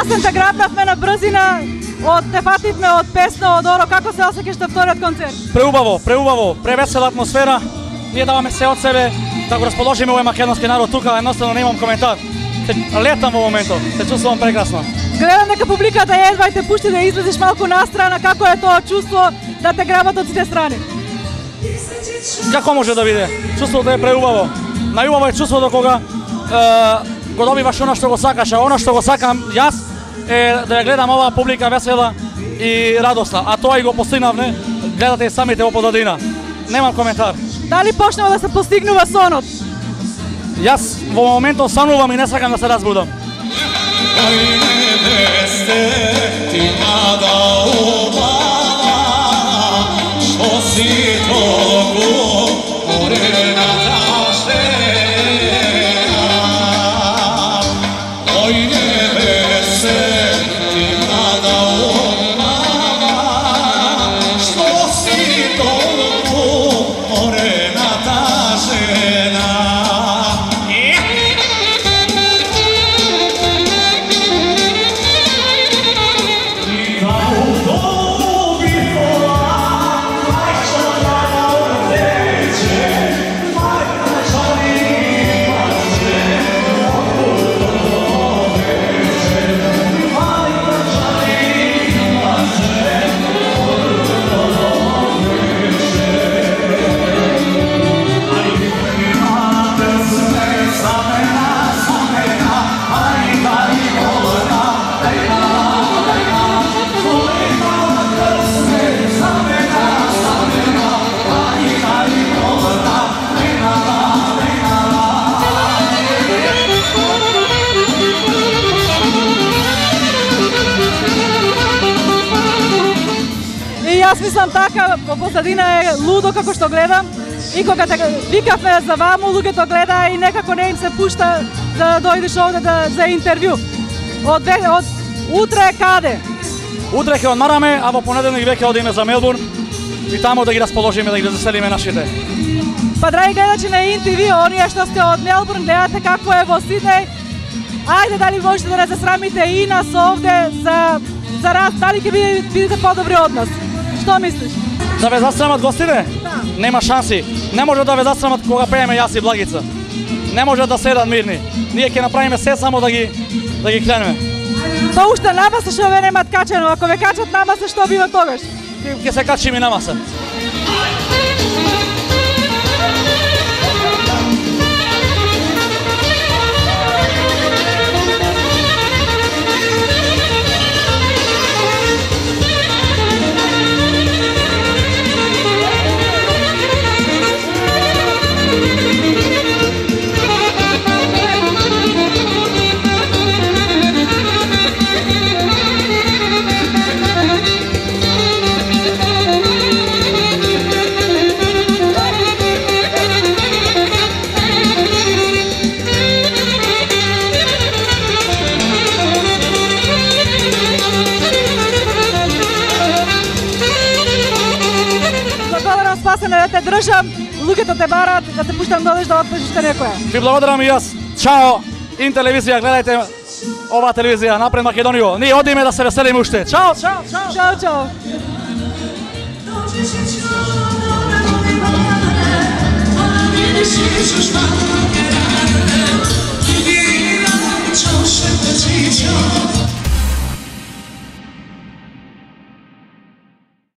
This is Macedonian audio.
Јас те грабнавме на брзина, те фативме од песно, од оро, како се осеќаш на вториот концерт? Преубаво, превесела атмосфера, ние даваме се од себе да го расположиме овој македонски народ тука, едноставно немам коментар. Летам во моментот, се чувствувам прекрасно. Гледам дека публиката едва те пушти да излезеш малку настрана, како е тоа чувство да те грабат од сите страни? Како може да биде? Чувството е преубаво. Најубаво е чувството кога го добиваш она што го сакаш, а она што го сакам јас е да ја гледам оваа публика весела и радосна, а тоа и го постигнавме, гледате и самите во позадина. Немам коментар. Дали почнува да се постигнува сонот? Јас во моментот санувам и не сакам да се разбудам. Јас мислам така, во позадина е лудо како што гледам и кога те викавме за ваму, луѓето гледа и некако не им се пушта да дојдеш овде за интервју. Од утре каде? Утре ќе одмараме, а во понеделник веќе одиме за Мелбурн и тамо да ги расположиме, да ги заселиме нашите. Па драги гледачи на ИНТВ, оние што сте од Мелбурн, гледате какво е во Сиднеј. Ајде, дали можете да не засрамите и нас овде за раз, дали ќе бидете подобри од нас? Што мислиш? Да ве засрамат гостите? Да. Нема шанси. Не може да ве засрамат кога пееме јас и Благица. Не може да седат мирни. Ние ќе направиме се само да ги кленеме. Па уште на маса што ве немат качено, ако ве качат на маса, што бива тогаш? Ќе се качиме на маса. Да те држам, луѓето те барат, да те пуштам да одиш да отпишеш некоја. Ви благодарам и јас. Чао, Ин телевизија, гледајте оваа телевизија, напред Македонијо. Ние одиме да се веселиме уште. Чао, чао, чао. Чао, чао. Чао,